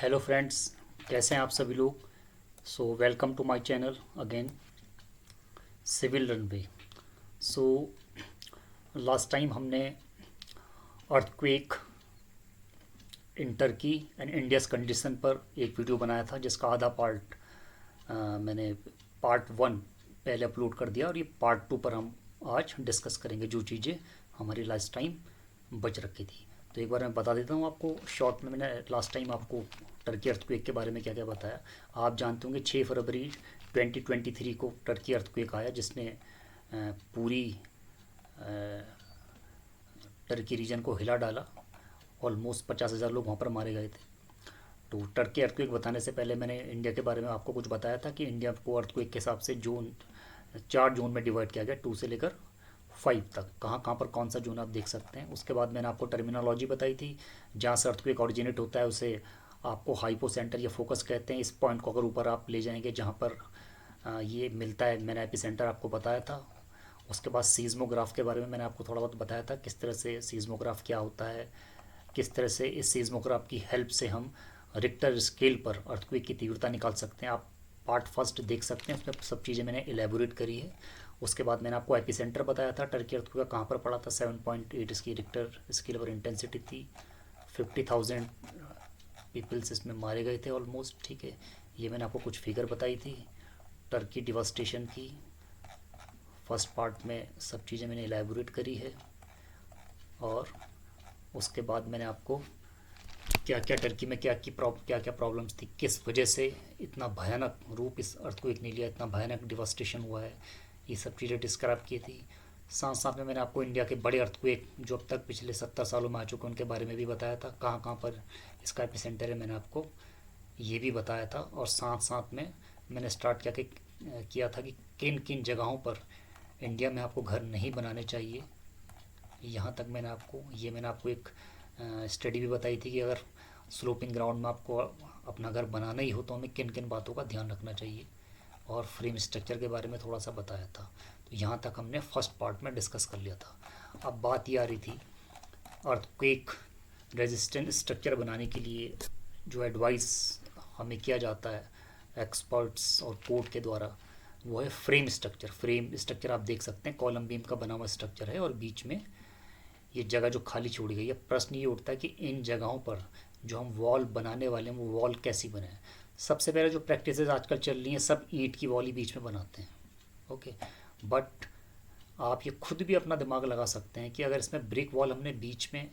Hello friends, कैसे हैं आप सभी लोग। So welcome to my channel again, civil runway. So last time हमने earthquake in Turkey and India's condition पर एक वीडियो बनाया था, जिसका आधा पार्ट मैंने पार्ट वन पहले अपलोड कर दिया, और ये पार्ट टू पर हम आज डिस्कस करेंगे जो चीज़ें हमारी लास्ट टाइम बच रखी थी। तो एक बार मैं बता देता हूँ आपको शॉर्ट में। मैंने लास्ट टाइम आपको टर्की अर्थक्वेक के बारे में क्या क्या बताया। आप जानते होंगे 6 फरवरी 2023 को टर्की अर्थक्वेक आया, जिसने पूरी टर्की रीजन को हिला डाला। ऑलमोस्ट 50,000 लोग वहाँ पर मारे गए थे। तो टर्की अर्थक्वेक बताने से पहले मैंने इंडिया के बारे में आपको कुछ बताया था कि इंडिया को अर्थक्वेक के हिसाब से जोन 4 जोन में डिवाइड किया गया, 2 से लेकर 5 तक। कहाँ कहाँ पर कौन सा जोन आप देख सकते हैं। उसके बाद मैंने आपको टर्मिनोलॉजी बताई थी। जहाँ से अर्थक्वेक ऑरिजिनेट होता है उसे आपको हाइपो सेंटर या फोकस कहते हैं। इस पॉइंट को अगर ऊपर आप ले जाएंगे जहाँ पर ये मिलता है, मैंने एपी सेंटर आपको बताया था। उसके बाद सीज़मोग्राफ के बारे में मैंने आपको थोड़ा बहुत बताया था, किस तरह से सीज़मोग्राफ क्या होता है, किस तरह से इस सीज़मोग्राफ की हेल्प से हम रिक्टर स्केल पर अर्थक्वेक की तीव्रता निकाल सकते हैं। आप पार्ट फर्स्ट देख सकते हैं, उसमें सब चीज़ें मैंने एलेबोरेट करी है। उसके बाद मैंने आपको एपी सेंटर बताया था टर्की अर्थक्वेक कहाँ पर पड़ा था। 7.8 इसकी रिक्टर स्केल पर इंटेंसिटी थी। 50,000 पीपल्स इसमें मारे गए थे ऑलमोस्ट। ठीक है, ये मैंने आपको कुछ फिगर बताई थी टर्की डिवास्टेशन की। फर्स्ट पार्ट में सब चीज़ें मैंने एलेबोरेट करी है। और उसके बाद मैंने आपको क्या क्या टर्की में क्या क्या प्रॉब्लम्स थी, किस वजह से इतना भयानक रूप इस अर्थक्वेक ने लिया, इतना भयानक डिवास्टेशन हुआ है, ये सब चीज़ें डिस्क्राइब की थी। साथ साथ में मैंने आपको इंडिया के बड़े अर्थक्वेक जो अब तक पिछले 70 सालों में आ चुके हैं उनके बारे में भी बताया था। कहाँ कहाँ पर इसका एपी सेंटर है, मैंने आपको ये भी बताया था। और साथ साथ में मैंने स्टार्ट किया था कि किन किन जगहों पर इंडिया में आपको घर नहीं बनाने चाहिए। यहाँ तक मैंने आपको एक स्टडी भी बताई थी कि अगर स्लोपिंग ग्राउंड में आपको अपना घर बनाना ही हो तो हमें किन किन बातों का ध्यान रखना चाहिए। और फ्रेम स्ट्रक्चर के बारे में थोड़ा सा बताया था। तो यहाँ तक हमने फर्स्ट पार्ट में डिस्कस कर लिया था। अब बात ये आ रही थी अर्थक्वेक रेजिस्टेंट स्ट्रक्चर बनाने के लिए जो एडवाइस हमें किया जाता है एक्सपर्ट्स और कोर्ट के द्वारा, वो है फ्रेम स्ट्रक्चर। फ्रेम स्ट्रक्चर आप देख सकते हैं कॉलम बीम का बना हुआ स्ट्रक्चर है, और बीच में ये जगह जो खाली छोड़ी गई है। प्रश्न ये उठता है कि इन जगहों पर जो हम वॉल बनाने वाले हैं वो वॉल कैसी बनाए। सबसे पहले जो प्रैक्टिसेस आजकल चल रही हैं, सब ईंट की वॉल ही बीच में बनाते हैं। ओके, बट आप ये खुद भी अपना दिमाग लगा सकते हैं कि अगर इसमें ब्रिक वॉल हमने बीच में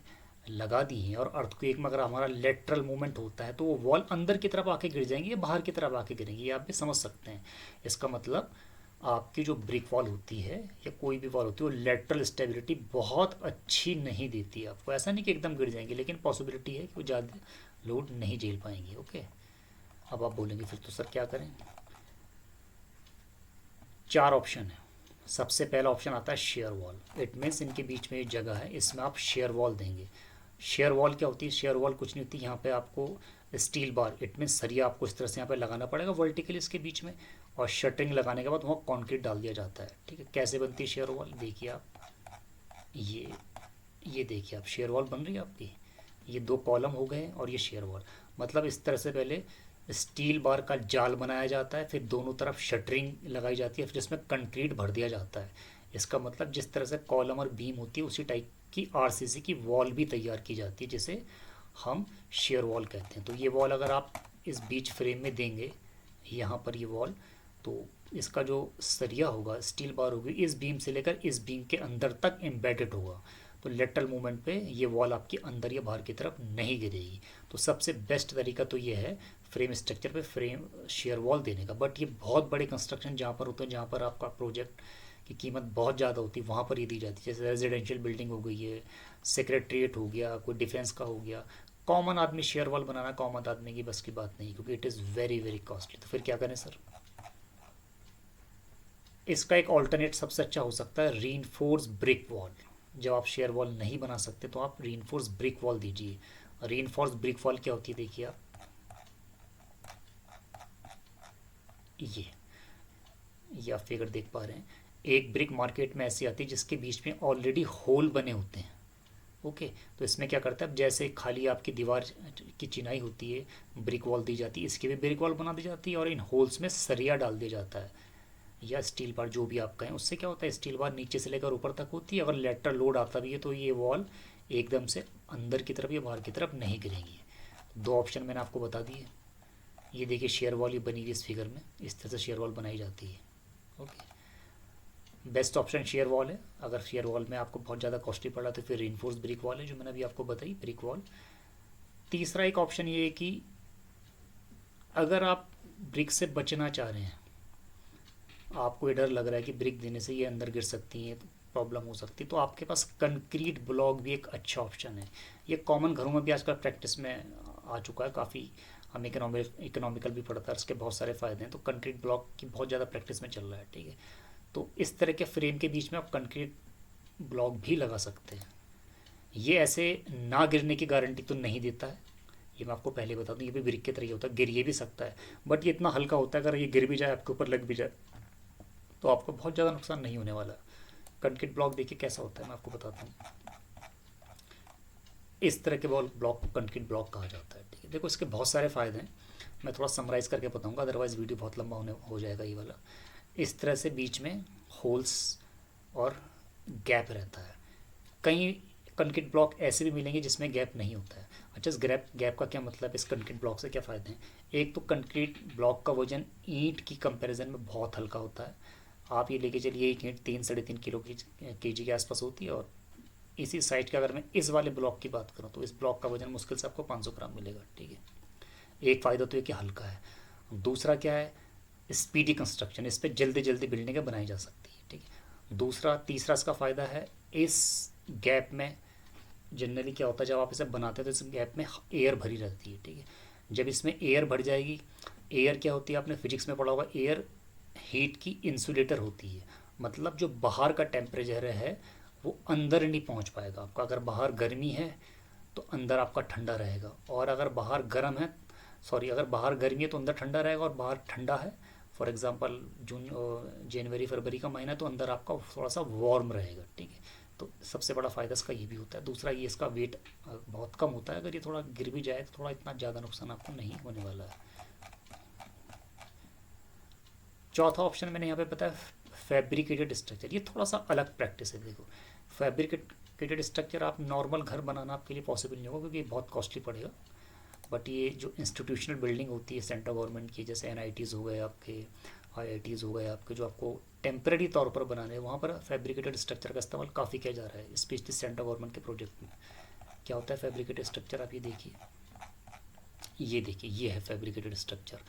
लगा दी है और अर्थक्वेक में अगर हमारा लेटरल मूवमेंट होता है तो वो वॉल अंदर की तरफ आके गिर जाएंगी या बाहर की तरफ आके गिरेंगी, ये आप भी समझ सकते हैं। इसका मतलब आपकी जो ब्रिक वॉल होती है या कोई भी वॉल होती है वो लेटरल स्टेबिलिटी बहुत अच्छी नहीं देती है आपको। ऐसा नहीं कि एकदम गिर जाएंगी, लेकिन पॉसिबिलिटी है कि वो ज़्यादा लोड नहीं झेल पाएंगी। ओके, अब आप बोलेंगे फिर तो सर क्या करें। 4 ऑप्शन है। सबसे पहला ऑप्शन आता है शेयर वॉल। इट मीन्स इनके बीच में एक जगह है, इसमें आप शेयर वॉल देंगे। शेयर वॉल क्या होती है? शेयर वॉल कुछ नहीं होती, यहाँ पे आपको स्टील बार, इट मीन्स सरिया आपको इस तरह से यहाँ पे लगाना पड़ेगा वर्टिकली इसके बीच में, और शटरिंग लगाने के बाद वहाँ कंक्रीट डाल दिया जाता है। ठीक है, कैसे बनती है शेयर वॉल देखिए आप। ये ये देखिए आप, शेयर वॉल बन रही है आपकी। ये 2 कॉलम हो गए और ये शेयर वॉल। मतलब इस तरह से पहले स्टील बार का जाल बनाया जाता है, फिर दोनों तरफ शटरिंग लगाई जाती है, फिर इसमें कंक्रीट भर दिया जाता है। इसका मतलब जिस तरह से कॉलम और बीम होती है उसी टाइप की आरसीसी की वॉल भी तैयार की जाती है, जिसे हम शेयर वॉल कहते हैं। तो ये वॉल अगर आप इस बीच फ्रेम में देंगे, यहाँ पर ये वॉल, तो इसका जो सरिया होगा, स्टील बार होगी, इस बीम से लेकर इस बीम के अंदर तक एम्बेडेड होगा। तो लेटरल मूवमेंट पे ये वॉल आपकी अंदर या बाहर की तरफ नहीं गिरेगी। तो सबसे बेस्ट तरीका तो ये है फ्रेम स्ट्रक्चर पे फ्रेम शेयर वॉल देने का। बट ये बहुत बड़े कंस्ट्रक्शन जहाँ पर होते हैं, जहाँ पर आपका प्रोजेक्ट की कीमत बहुत ज़्यादा होती है, वहाँ पर ये दी जाती है। जैसे रेजिडेंशियल बिल्डिंग हो गई है, सेक्रेटरीट हो गया, कोई डिफेंस का हो गया। कॉमन आदमी शेयर वॉल बनाना कॉमन आदमी की बस की बात नहीं, क्योंकि it is very very costly. तो फिर क्या करें सर? इसका एक ऑल्टरनेट सबसे अच्छा हो सकता है रीइंफोर्स ब्रिक वॉल। जब आप शेयर वॉल नहीं बना सकते तो आप रीइंफोर्स ब्रिक वॉल दीजिए। रीइंफोर्स ब्रिक वॉल क्या होती है देखिए आप, ये आप फिगर देख पा रहे हैं। एक ब्रिक मार्केट में ऐसी आती है जिसके बीच में ऑलरेडी होल बने होते हैं। ओके। तो इसमें क्या करता है, अब जैसे खाली आपकी दीवार की चिनाई होती है, ब्रिक वॉल दी जाती है, इसकी भी ब्रिक वॉल बना दी जाती है और इन होल्स में सरिया डाल दिया जाता है या स्टील बार जो भी आप कहें। उससे क्या होता है, स्टील बार नीचे से लेकर ऊपर तक होती है, अगर लेटरल लोड आता भी है तो ये वॉल एकदम से अंदर की तरफ या बाहर की तरफ नहीं गिरेंगी। दो ऑप्शन मैंने आपको बता दिए। ये देखिए शेयर वॉल ये बनी हुई इस फिगर में, इस तरह से शेयर वॉल बनाई जाती है। Okay. Best option share wall है। अगर शेयर वॉल में आपको बहुत ज़्यादा कॉस्टली पड़ा तो फिर रिइंफोर्स ब्रिक वॉल है जो मैंने अभी आपको बताई, ब्रिक वॉल। तीसरा एक ऑप्शन ये है कि अगर आप ब्रिक से बचना चाह रहे हैं, आपको ये डर लग रहा है कि ब्रिक देने से ये अंदर गिर सकती हैं, तो प्रॉब्लम हो सकती है, तो आपके पास कंक्रीट ब्लॉक भी एक अच्छा ऑप्शन है। ये कॉमन घरों में भी आजकल प्रैक्टिस में आ चुका है काफ़ी। हम इकोनॉमिकल भी पड़ता है, इसके बहुत सारे फ़ायदे हैं। तो कंक्रीट ब्लॉक की बहुत ज़्यादा प्रैक्टिस में चल रहा है, ठीक है। तो इस तरह के फ्रेम के बीच में आप कंक्रीट ब्लॉक भी लगा सकते हैं। ये ऐसे ना गिरने की गारंटी तो नहीं देता है, ये मैं आपको पहले बता दूं। ये भी ब्रिक के तरीके होता है, गिर ये भी सकता है, बट ये इतना हल्का होता है, अगर ये गिर भी जाए आपके ऊपर लग भी जाए तो आपको बहुत ज़्यादा नुकसान नहीं होने वाला। कंक्रीट ब्लॉक देखिए कैसा होता है, मैं आपको बताता हूँ। इस तरह के ब्लॉक को कंक्रीट ब्लॉक कहा जाता है, ठीक है। देखो इसके बहुत सारे फ़ायदे हैं, मैं थोड़ा समराइज करके बताऊंगा, अदरवाइज़ वीडियो बहुत लंबा होने हो जाएगा ये वाला। इस तरह से बीच में होल्स और गैप रहता है। कई कंक्रीट ब्लॉक ऐसे भी मिलेंगे जिसमें गैप नहीं होता है। अच्छा, इस गैप का क्या मतलब है, इस कंक्रीट ब्लॉक से क्या फ़ायदे हैं। एक तो कंक्रीट ब्लॉक का वजन ईंट की कंपैरिजन में बहुत हल्का होता है। आप ये लेके चलिए, एक ईंट 3-3.5 किलो की केजी के आसपास होती है, और इसी साइज का अगर मैं इस वाले ब्लॉक की बात करूँ तो इस ब्लॉक का वजन मुश्किल से आपको 500 ग्राम मिलेगा, ठीक है। एक फ़ायदा तो ये कि हल्का है। दूसरा क्या है, स्पीडी कंस्ट्रक्शन, इस पर जल्दी जल्दी बिल्डिंगें बनाई जा सकती है, ठीक है। तीसरा इसका फ़ायदा है, इस गैप में जनरली क्या होता है, जब आप इसे बनाते हैं तो इस गैप में एयर भरी रहती है, ठीक है। जब इसमें एयर भर जाएगी, एयर क्या होती है आपने फिजिक्स में पढ़ा होगा, एयर हीट की इंसुलेटर होती है। मतलब जो बाहर का टेम्परेचर है वो अंदर नहीं पहुंच पाएगा आपका। अगर बाहर गर्मी है तो अंदर आपका ठंडा रहेगा, और अगर बाहर गर्म है, सॉरी, अगर बाहर गर्मी है तो अंदर ठंडा रहेगा, और बाहर ठंडा है, फॉर एग्जांपल जनवरी फरवरी का महीना, तो अंदर आपका थोड़ा सा वार्म रहेगा, ठीक है। तो सबसे बड़ा फ़ायदा इसका ये भी होता है। दूसरा ये इसका वेट बहुत कम होता है, अगर ये थोड़ा गिर भी जाए तो थोड़ा इतना ज़्यादा नुकसान आपको नहीं होने वाला है। चौथा ऑप्शन मैंने यहाँ पे बताया फैब्रिकेटेड स्ट्रक्चर। ये थोड़ा सा अलग प्रैक्टिस है। देखो फैब्रिकेटेड स्ट्रक्चर आप नॉर्मल घर बनाना आपके लिए पॉसिबल नहीं होगा, क्योंकि ये बहुत कॉस्टली पड़ेगा। बट ये जो इंस्टीट्यूशनल बिल्डिंग होती है सेंट्रल गवर्नमेंट की, जैसे एनआईटीज़ हो गए आपके, आईआईटीज़ हो गए आपके, जो आपको टेम्परेरी तौर पर बनाने हैं, वहाँ पर फैब्रिकेटेड स्ट्रक्चर का इस्तेमाल काफ़ी किया जा रहा है, स्पेशली सेंट्रल गवर्नमेंट के प्रोजेक्ट में। क्या होता है फैब्रिकेटेड स्ट्रक्चर, आप ये देखिए, ये देखिए, ये है फैब्रिकेटेड स्ट्रक्चर।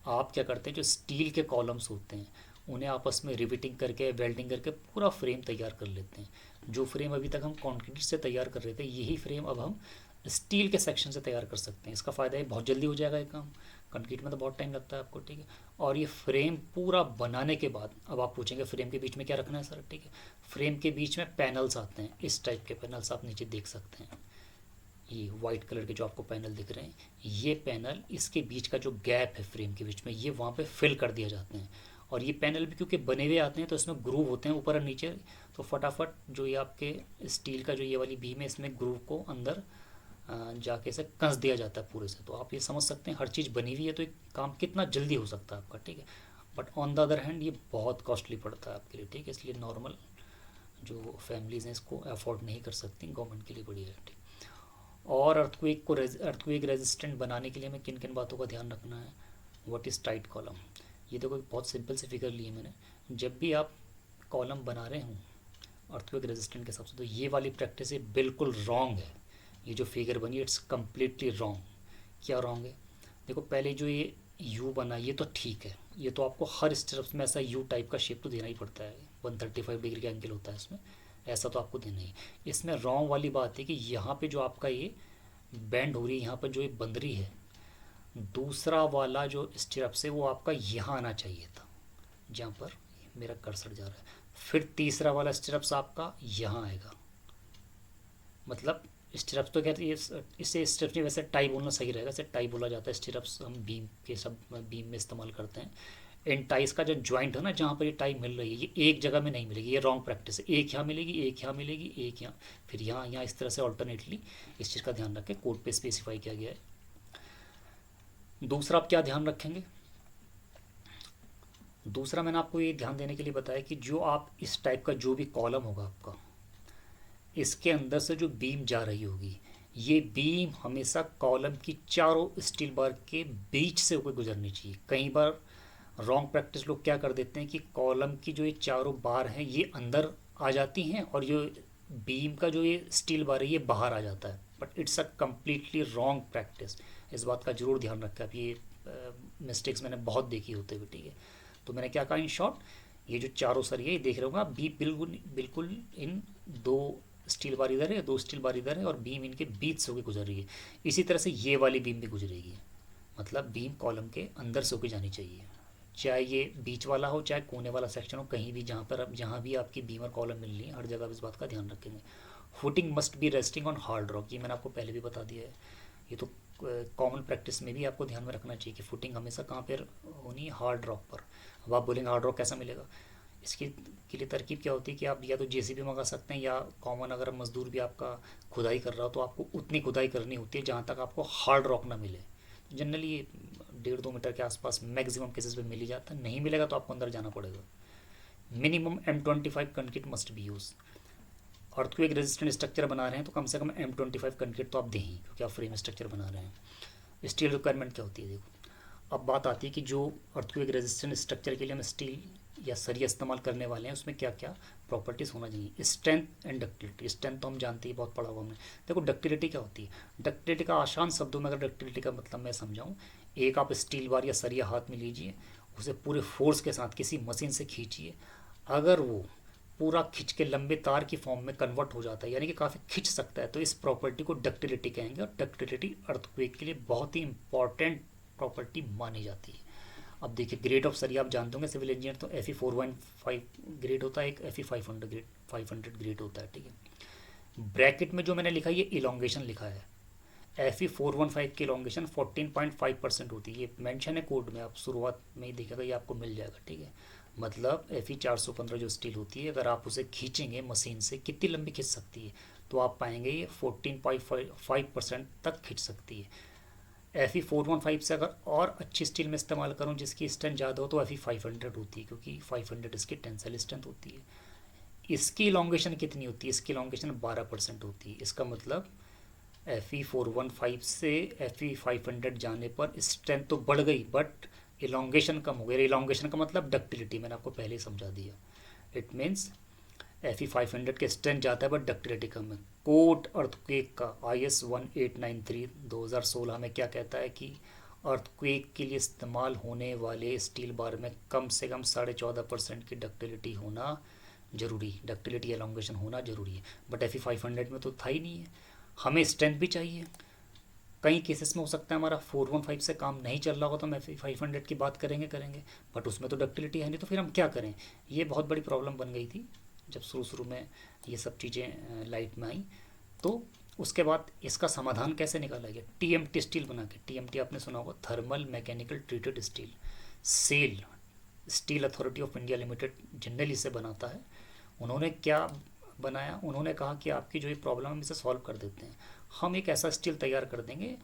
आप क्या करते हैं, जो स्टील के कॉलम्स होते हैं उन्हें आपस में रिवेटिंग करके, वेल्डिंग करके पूरा फ्रेम तैयार कर लेते हैं। जो फ्रेम अभी तक हम कंक्रीट से तैयार कर रहे थे, यही फ्रेम अब हम स्टील के सेक्शन से तैयार कर सकते हैं। इसका फ़ायदा है बहुत जल्दी हो जाएगा ये काम, कंक्रीट में तो बहुत टाइम लगता है आपको, ठीक है। और ये फ्रेम पूरा बनाने के बाद, अब आप पूछेंगे फ्रेम के बीच में क्या रखना है सर, ठीक है। फ्रेम के बीच में पैनल्स आते हैं, इस टाइप के पैनल्स आप नीचे देख सकते हैं। ये वाइट कलर के जो आपको पैनल दिख रहे हैं, ये पैनल, इसके बीच का जो गैप है फ्रेम के बीच में, ये वहाँ पे फिल कर दिया जाते हैं। और ये पैनल भी क्योंकि बने हुए आते हैं तो इसमें ग्रूव होते हैं ऊपर और नीचे, तो फटाफट जो ये आपके स्टील का जो ये वाली बीम है, इसमें ग्रूव को अंदर जाके इसे कस दिया जाता है पूरे से। तो आप ये समझ सकते हैं हर चीज़ बनी हुई है तो एक काम कितना जल्दी हो सकता है आपका, ठीक है। But on the other hand ये बहुत कॉस्टली पड़ता है आपके लिए, ठीक है। इसलिए नॉर्मल जो फैमिलीज़ हैं इसको अफोर्ड नहीं कर सकती, गवर्नमेंट के लिए बढ़िया है, ठीक। और अर्थक्वेक रेजिस्टेंट बनाने के लिए हमें किन किन बातों का ध्यान रखना है। What is tight column. ये देखो बहुत सिंपल से फिगर ली है मैंने। जब भी आप कॉलम बना रहे हों अर्थक्वेक रेजिस्टेंट के हिसाब से, तो ये वाली प्रैक्टिस ये बिल्कुल रॉन्ग है। ये जो फिगर बनी है इट्स कम्प्लीटली रॉन्ग। क्या रॉन्ग है, देखो पहले जो ये यू बना ये तो ठीक है, ये तो आपको हर स्टेप्स में ऐसा यू टाइप का शेप तो देना ही पड़ता है, 135 डिग्री का एंगल होता है इसमें, ऐसा तो आपको देना ही। इसमें रॉन्ग वाली बात है कि यहाँ पे जो आपका ये बैंड हो रही है, यहाँ पर जो ये बंद रही है, दूसरा वाला जो स्टेप्स है वो आपका यहाँ आना चाहिए था, जहाँ पर मेरा कर्सर जा रहा है। फिर तीसरा वाला स्टेप्स आपका यहाँ आएगा। मतलब स्टेप्स तो कहते हैं, इसे स्टेप्स नहीं, वैसे टाई बोलना सही रहेगा, इसे टाई बोला जाता है। स्टेप्स हम बीम के सब बीम में इस्तेमाल करते हैं। इन टाइस का जो जॉइंट है ना, जहाँ पर ये टाई मिल रही है, ये एक जगह में नहीं मिलेगी, ये रॉन्ग प्रैक्टिस है। एक यहाँ मिलेगी, एक यहाँ मिलेगी, एक यहाँ, फिर यहाँ यहाँ, इस तरह से ऑल्टरनेटली। इस चीज़ का ध्यान रखें, कोड पे स्पेसिफाई किया गया है। दूसरा आप क्या ध्यान रखेंगे? दूसरा मैंने आपको ये ध्यान देने के लिए बताया कि जो आप इस टाइप का जो भी कॉलम होगा आपका, इसके अंदर से जो बीम जा रही होगी, ये बीम हमेशा कॉलम की चारों स्टील बार के बीच से होकर गुजरनी चाहिए। कई बार रॉन्ग प्रैक्टिस लोग क्या कर देते हैं कि कॉलम की जो ये चारों बार हैं ये अंदर आ जाती हैं, और ये बीम का जो ये स्टील बार है ये बाहर आ जाता है। But it's a completely wrong practice. इस बात का जरूर ध्यान रखें। अब ये मिस्टेक्स मैंने बहुत देखी होते हुए, ठीक है। तो मैंने क्या कहा इन शॉर्ट, ये जो चारों सरिये ये देख रहे होगा, बी बिल्कुल बिल्कुल इन दो स्टील बार इधर है, दो स्टील बार इधर है, और बीम इनके बीच से होकर गुजर रही है। इसी तरह से ये वाली बीम भी गुजरेगी, मतलब बीम कॉलम के अंदर से होकर जानी चाहिए। चाहे ये बीच वाला हो, चाहे कोने वाला सेक्शन हो, कहीं भी जहाँ पर अब जहाँ भी आपकी बीम और कॉलम मिल रही है, हर जगह इस बात का ध्यान रखेंगे। Footing must be resting on hard rock, ये मैंने आपको पहले भी बता दिया है। ये तो कॉमन प्रैक्टिस में भी आपको ध्यान में रखना चाहिए कि फुटिंग हमेशा कहाँ पर होनी है, हार्ड रॉक पर। अब आप बोलेंगे हार्ड रॉक कैसा मिलेगा? इसकी के लिए तरकीब क्या होती है कि आप या तो जेसीबी मंगा सकते हैं, या कॉमन अगर मजदूर भी आपका खुदाई कर रहा हो तो आपको उतनी खुदाई करनी होती है जहाँ तक आपको हार्ड रॉक ना मिले। जनरली ये 1.5-2 मीटर के आसपास मैक्सिमम केसेस में मिल ही जाता है। नहीं मिलेगा तो आपको अंदर जाना पड़ेगा। Minimum M25 concrete must be use. Earthquake resistant structure बना रहे हैं तो कम से कम M25 कंक्रीट तो आप दें ही, क्योंकि आप फ्रेम स्ट्रक्चर बना रहे हैं। स्टील रिक्वायरमेंट क्या होती है देखो। अब बात आती है कि जो अर्थक्वेक रेजिस्टेंट स्ट्रक्चर के लिए हम स्टील या सरिया इस्तेमाल करने वाले हैं, उसमें क्या क्या प्रॉपर्टीज़ होना चाहिए। Strength and ductility. स्ट्रेंथ तो हम जानते हैं, बहुत पढ़ा हुआ हमने। देखो डक्टिलिटी क्या होती है। डक्टिलिटी का आसान शब्दों में अगर डक्टिलिटी का मतलब मैं समझाऊँ, एक आप स्टील बार या सरिया हाथ में लीजिए, उसे पूरे फोर्स के साथ किसी मशीन से खींचिए। अगर वो पूरा खिंच के लंबे तार की फॉर्म में कन्वर्ट हो जाता है, यानी कि काफ़ी खिंच सकता है, तो इस प्रॉपर्टी को डक्टिलिटी कहेंगे। और डक्टिलिटी अर्थक्वेक के लिए बहुत ही इंपॉर्टेंट प्रॉपर्टी मानी जाती है। अब देखिए ग्रेड ऑफ सरिया आप जानते होंगे, सिविल इंजीनियर तो FE 415 ग्रेड होता है, एक FE 500 ग्रेड होता है, ठीक है। ब्रैकेट में जो मैंने लिखा है ये इलोंगेशन लिखा है। FE 415 की इलोंगेशन 14.5% होती है, ये मेंशन है कोड में, आप शुरुआत में ही देखेगा, ये आपको मिल जाएगा, ठीक है। मतलब FE 415 जो स्टील होती है, अगर आप उसे खींचेंगे मशीन से, कितनी लंबी खींच सकती है, तो आप पाएंगे ये 14.5% तक खींच सकती है। FE 415 से अगर और अच्छी स्टील में इस्तेमाल करूँ जिसकी स्ट्रेंथ ज़्यादा हो तो FE 500 होती है, क्योंकि 500 इसकी टेंसाइल स्ट्रेंथ होती है। इसकी इलोंगेशन कितनी होती है? इसकी इलोंगेशन 12% होती है। इसका मतलब FE 415 से FE 500 जाने पर स्ट्रेंथ तो बढ़ गई, बट इलोंगेशन कम हो गई। इलोंगेशन का मतलब डक्टिलिटी, मैंने आपको पहले ही समझा दिया। इट मीन्स FE 500 के स्ट्रेंथ जाता है बट डक्टिलिटी कम है। कोड अर्थक्वेक का IS 1893 2016 में क्या कहता है कि अर्थक्वेक के लिए इस्तेमाल होने वाले स्टील बार में कम से कम 14.5% की डक्टिलिटी होना जरूरी, डक्टिलिटी एलोंगेशन होना जरूरी है। बट FE 500 में तो था ही नहीं है। हमें स्ट्रेंथ भी चाहिए। कई केसेस में हो सकता है हमारा 415 से काम नहीं चल रहा हो तो हम FE 500 की बात करेंगे, बट उसमें तो डक्टिलिटी है नहीं, तो फिर हम क्या करें? ये बहुत बड़ी प्रॉब्लम बन गई थी जब शुरू में ये सब चीज़ें लाइट में आई। तो उसके बाद इसका समाधान कैसे निकाला गया? TMT स्टील बना के। TMT आपने सुना होगा, thermal mechanical treated steel. SAIL steel authority of India limited generally इसे बनाता है। उन्होंने क्या बनाया? उन्होंने कहा कि आपकी जो ये प्रॉब्लम है इसे सॉल्व कर देते हैं। हम एक ऐसा स्टील तैयार कर देंगे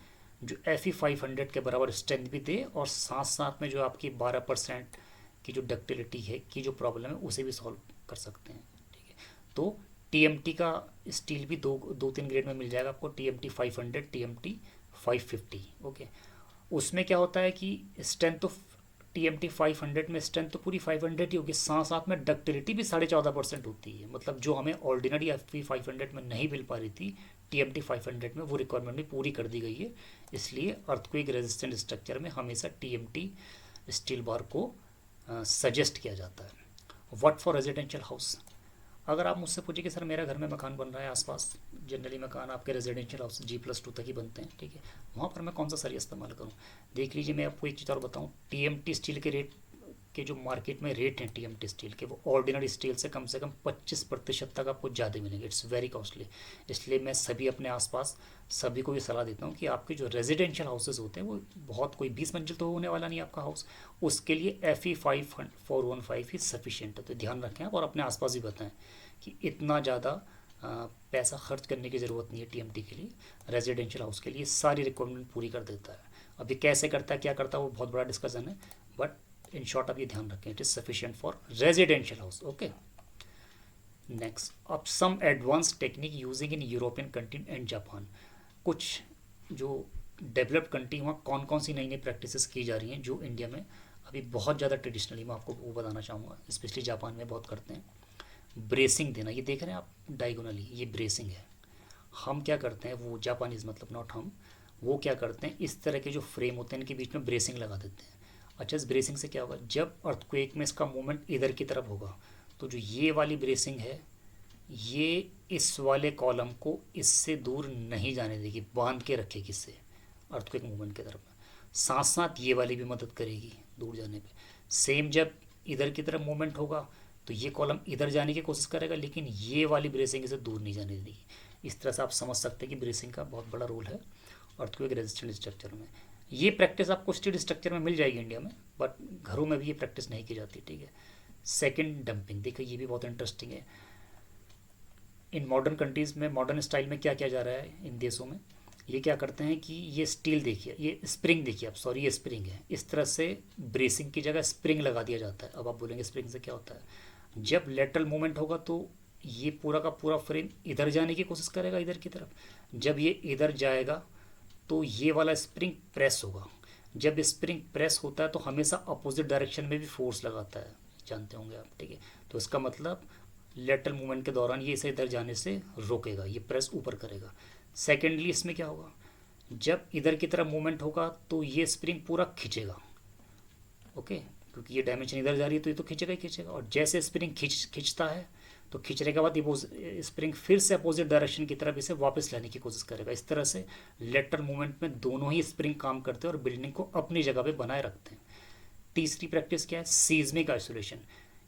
जो FE 500 के बराबर स्ट्रेंथ भी दे, और साथ साथ में जो आपकी 12% की जो डक्टिलिटी है की जो प्रॉब्लम है उसे भी सॉल्व कर सकते हैं, ठीक है। तो TMT का स्टील भी दो तीन ग्रेड में मिल जाएगा आपको। TMT 500, TMT 550, okay. उसमें क्या होता है कि स्ट्रेंथ तो TMT 500 में स्ट्रेंथ तो पूरी 500 ही होगी, साथ साथ में डक्टिलिटी भी 14.5% होती है। मतलब जो हमें ऑर्डिनरी FE 500 में नहीं मिल पा रही थी, TMT 500 में वो रिक्वायरमेंट भी पूरी कर दी गई है। इसलिए अर्थक्वेक रेजिस्टेंट स्ट्रक्चर में हमेशा TMT स्टील बार को सजेस्ट किया जाता है। What for residential house? अगर आप मुझसे पूछे कि सर मेरा घर में मकान बन रहा है आसपास, जनरली मकान आपके रेजिडेंशियल हाउस G+2 तक ही बनते हैं, ठीक है, वहाँ पर मैं कौन सा सरिया इस्तेमाल करूँ? देख लीजिए, मैं आपको एक चीज़ और बताऊँ, TMT स्टील के रेट के जो मार्केट में रेट हैं टीएमटी स्टील के, वो ऑर्डिनरी स्टील से कम 25% तक आपको ज़्यादा मिलेंगे। It's very costly. इसलिए मैं सभी अपने आसपास सभी को ये सलाह देता हूँ कि आपके जो रेजिडेंशियल हाउसेज होते हैं वो बहुत, कोई 20 मंजिल तो होने वाला नहीं आपका हाउस, उसके लिए FE5415 ही सफिशिएंट है। तो ध्यान रखें आप और अपने आसपास भी बताएं कि इतना ज़्यादा पैसा खर्च करने की ज़रूरत नहीं है टीएमटी के लिए। रेजिडेंशियल हाउस के लिए सारी रिक्वायरमेंट पूरी कर देता है। अभी कैसे करता है, क्या करता है, वो बहुत बड़ा डिस्कशन है, बट इन शॉर्ट आप ये ध्यान रखें, it is sufficient for residential house. Okay, next, अब some advance technique using in European country and Japan. कुछ जो डेवलप्ड कंट्री, वहाँ कौन कौन सी नई नई प्रैक्टिसेस की जा रही हैं जो इंडिया में अभी बहुत ज़्यादा ट्रेडिशनली, मैं आपको वो बताना चाहूँगा, स्पेशली जापान में बहुत करते हैं। ब्रेसिंग देना, ये देख रहे हैं आप डायगोनली, ये ब्रेसिंग है। हम क्या करते हैं, वो जापानीज़ मतलब नॉट हम, वो क्या करते हैं, इस तरह के जो फ्रेम होते हैं इनके बीच में ब्रेसिंग लगा देते हैं। अच्छा, इस ब्रेसिंग से क्या होगा, जब अर्थक्वेक में इसका मूवमेंट इधर की तरफ होगा तो जो ये वाली ब्रेसिंग है ये इस वाले कॉलम को इससे दूर नहीं जाने देगी, बांध के रखेगी इससे अर्थक्वेक मूवमेंट की तरफ। साथ साथ ये वाली भी मदद करेगी दूर जाने पे। सेम जब इधर की तरफ मूवमेंट होगा तो ये कॉलम इधर जाने की कोशिश करेगा, लेकिन ये वाली ब्रेसिंग इसे दूर नहीं जाने देगी। इस तरह से आप समझ सकते हैं कि ब्रेसिंग का बहुत बड़ा रोल है अर्थक्वेक रेजिस्टेंट स्ट्रक्चर में। ये प्रैक्टिस आपको स्टील स्ट्रक्चर में मिल जाएगी इंडिया में, बट घरों में भी ये प्रैक्टिस नहीं की जाती। ठीक है। Second, dumping. देखिए ये भी बहुत इंटरेस्टिंग है। इन मॉडर्न कंट्रीज़ में, मॉडर्न स्टाइल में क्या किया जा रहा है इन देशों में, ये क्या करते हैं कि ये स्टील देखिए, ये स्प्रिंग देखिए आप, सॉरी ये स्प्रिंग है, इस तरह से ब्रेसिंग की जगह स्प्रिंग लगा दिया जाता है। अब आप बोलेंगे स्प्रिंग से क्या होता है, जब लेटरल मूवमेंट होगा तो ये पूरा का पूरा फ्रेम इधर जाने की कोशिश करेगा इधर की तरफ। जब ये इधर जाएगा तो ये वाला स्प्रिंग प्रेस होगा। जब स्प्रिंग प्रेस होता है तो हमेशा अपोजिट डायरेक्शन में भी फोर्स लगाता है, जानते होंगे आप। ठीक है, तो इसका मतलब लेटरल मूवमेंट के दौरान ये इसे इधर जाने से रोकेगा, ये प्रेस ऊपर करेगा। सेकेंडली इसमें क्या होगा, जब इधर की तरफ मूवमेंट होगा तो ये स्प्रिंग पूरा खींचेगा। ओके, क्योंकि ये डायमेंशन इधर जा रही है तो ये तो खींचेगा ही खींचेगा। और जैसे स्प्रिंग खींचता है तो खींचने के बाद ये स्प्रिंग फिर से अपोजिट डायरेक्शन की तरफ इसे वापस लाने की कोशिश करेगा। इस तरह से लेटरल मूवमेंट में दोनों ही स्प्रिंग काम करते हैं और बिल्डिंग को अपनी जगह पे बनाए रखते हैं। तीसरी प्रैक्टिस क्या है, सीज्मिक आइसोलेशन।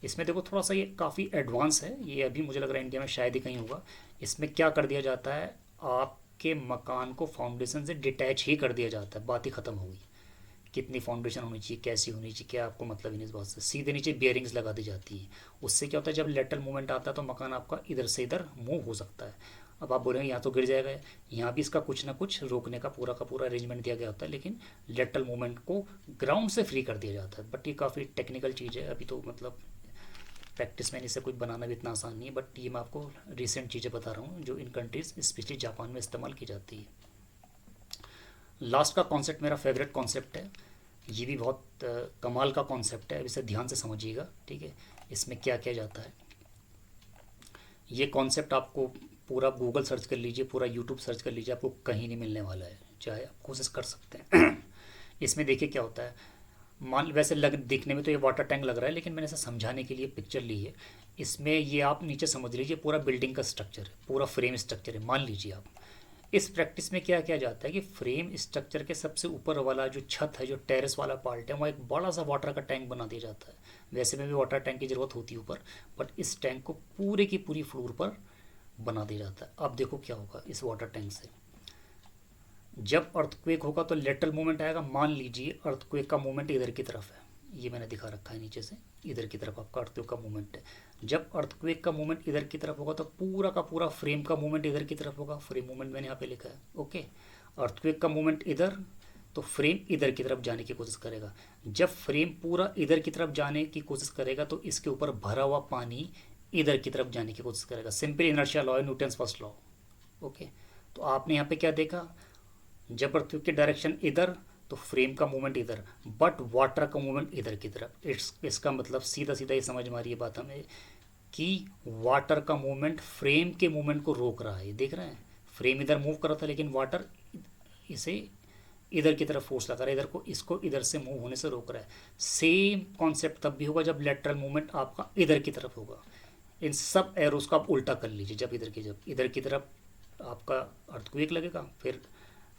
इसमें देखो थोड़ा सा ये काफ़ी एडवांस है, ये अभी मुझे लग रहा है इंडिया में शायद ही कहीं होगा। इसमें क्या कर दिया जाता है, आपके मकान को फाउंडेशन से डिटैच ही कर दिया जाता है, बात ही ख़त्म होगी। कितनी फाउंडेशन होनी चाहिए, कैसी होनी चाहिए, क्या आपको मतलब ही नहीं इस बात से। सीधे नीचे बियरिंग्स लगा दी जाती हैं। उससे क्या होता है, जब लेटरल मूवमेंट आता है तो मकान आपका इधर से इधर मूव हो सकता है। अब आप बोलेंगे यहाँ तो गिर जाएगा, यहाँ भी इसका कुछ ना कुछ रोकने का पूरा अरेंजमेंट दिया गया होता है, लेकिन लेटरल मूवमेंट को ग्राउंड से फ्री कर दिया जाता है। बट ये काफ़ी टेक्निकल चीज़ है, अभी तो मतलब प्रैक्टिस में इसे कुछ बनाना भी इतना आसान नहीं है। बट ये मैं आपको रिसेंट चीज़ें बता रहा हूँ जो इन कंट्रीज़ स्पेशली जापान में इस्तेमाल की जाती है। लास्ट का कॉन्सेप्ट मेरा फेवरेट कॉन्सेप्ट है, ये भी बहुत कमाल का कॉन्सेप्ट है, अब इसे ध्यान से समझिएगा। ठीक है, इसमें क्या किया जाता है, ये कॉन्सेप्ट आपको पूरा गूगल सर्च कर लीजिए, पूरा यूट्यूब सर्च कर लीजिए, आपको कहीं नहीं मिलने वाला है, चाहे आप कोशिश कर सकते हैं। इसमें देखिए क्या होता है, मान वैसे दिखने में तो ये वाटर टैंक लग रहा है, लेकिन मैंने इसे समझाने के लिए पिक्चर ली है। इसमें ये आप नीचे समझ लीजिए पूरा बिल्डिंग का स्ट्रक्चर है, पूरा फ्रेम स्ट्रक्चर है। मान लीजिए आप, इस प्रैक्टिस में क्या किया जाता है कि फ्रेम स्ट्रक्चर के सबसे ऊपर वाला जो छत है, जो टेरेस वाला पार्ट है, वहाँ एक बड़ा सा वाटर का टैंक बना दिया जाता है। वैसे में भी वाटर टैंक की ज़रूरत होती है ऊपर, बट इस टैंक को पूरे की पूरी फ्लोर पर बना दिया जाता है। अब देखो क्या होगा इस वाटर टैंक से, जब अर्थक्वेक होगा तो लेटरल मूवमेंट आएगा। मान लीजिए अर्थक्वेक का मूवमेंट इधर की तरफ है, ये मैंने दिखा रखा है नीचे से, इधर की तरफ आपका अर्थक्वेक का मूवमेंट है। जब अर्थक्वेक का मूवमेंट इधर की तरफ होगा तो पूरा का पूरा फ्रेम का मूवमेंट इधर की तरफ होगा। फ्रेम मूवमेंट मैंने यहाँ पे लिखा है। ओके, अर्थक्वेक का मूवमेंट इधर, तो फ्रेम इधर की तरफ जाने की कोशिश करेगा। जब फ्रेम पूरा इधर की तरफ जाने की कोशिश करेगा तो इसके ऊपर भरा हुआ पानी इधर की तरफ जाने की कोशिश करेगा। सिंपल इनर्शिया लॉ है, न्यूटन्स फर्स्ट लॉ। ओके, तो आपने यहाँ पे क्या देखा, जब अर्थक्वेक की डायरेक्शन इधर तो फ्रेम का मूवमेंट इधर, बट वाटर का मूवमेंट इधर की तरफ। इसका मतलब सीधा सीधा ये समझ में आ रही है बात हमें कि वाटर का मूवमेंट फ्रेम के मूवमेंट को रोक रहा है। देख रहे हैं, फ्रेम इधर मूव कर रहा था लेकिन वाटर इसे इधर की तरफ फोर्स लगा रहा है, इधर को, इसको इधर से मूव होने से रोक रहा है। सेम कॉन्सेप्ट तब भी होगा जब लेटरल मूवमेंट आपका इधर की तरफ होगा। इन सब एरोस को आप उल्टा कर लीजिए, जब इधर की तरफ आपका अर्थक्वेक लगेगा, फिर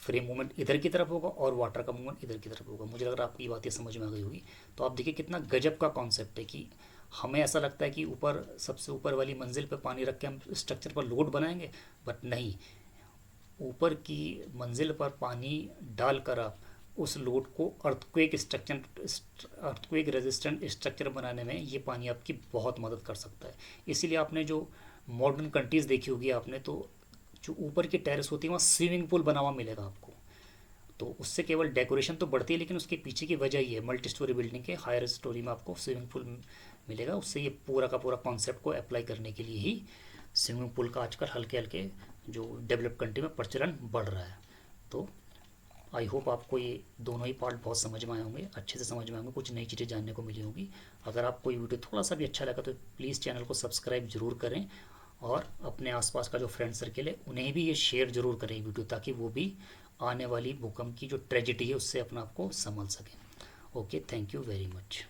फ्रेम मूवमेंट इधर की तरफ होगा और वाटर का मूवमेंट इधर की तरफ होगा। मुझे लग रहा है आपको ये बात ये समझ में आ गई होगी। तो आप देखिए कितना गजब का कॉन्सेप्ट है कि हमें ऐसा लगता है कि ऊपर सबसे ऊपर वाली मंजिल पे पानी रख के हम स्ट्रक्चर पर लोड बनाएंगे, बट नहीं, ऊपर की मंजिल पर पानी डालकर आप उस लोड को अर्थक्वेक रेजिस्टेंट स्ट्रक्चर बनाने में ये पानी आपकी बहुत मदद कर सकता है। इसीलिए आपने जो मॉडर्न कंट्रीज़ देखी होगी आपने, तो जो ऊपर की टेरेस होती है वहाँ स्विमिंग पूल बना हुआ मिलेगा आपको। तो उससे केवल डेकोरेशन तो बढ़ती है, लेकिन उसके पीछे की वजह ये है, मल्टी स्टोरी बिल्डिंग के हायर स्टोरी में आपको स्विमिंग पूल मिलेगा। उससे ये पूरा का पूरा कॉन्सेप्ट को अप्लाई करने के लिए ही स्विमिंग पूल का आजकल हल्के हल्के जो डेवलप कंट्री में प्रचलन बढ़ रहा है। तो आई होप आपको ये दोनों ही पार्ट बहुत समझ में आए होंगे, अच्छे से समझ में आएंगे, कुछ नई चीज़ें जानने को मिली होंगी। अगर आपको ये वीडियो थोड़ा सा भी अच्छा लगा तो प्लीज़ चैनल को सब्सक्राइब जरूर करें, और अपने आसपास का जो फ्रेंड सर्किल है उन्हें भी ये शेयर जरूर करें वीडियो, ताकि वो भी आने वाली भूकंप की जो ट्रेजिडी है उससे अपना आप को संभल सकें। Okay, thank you very much.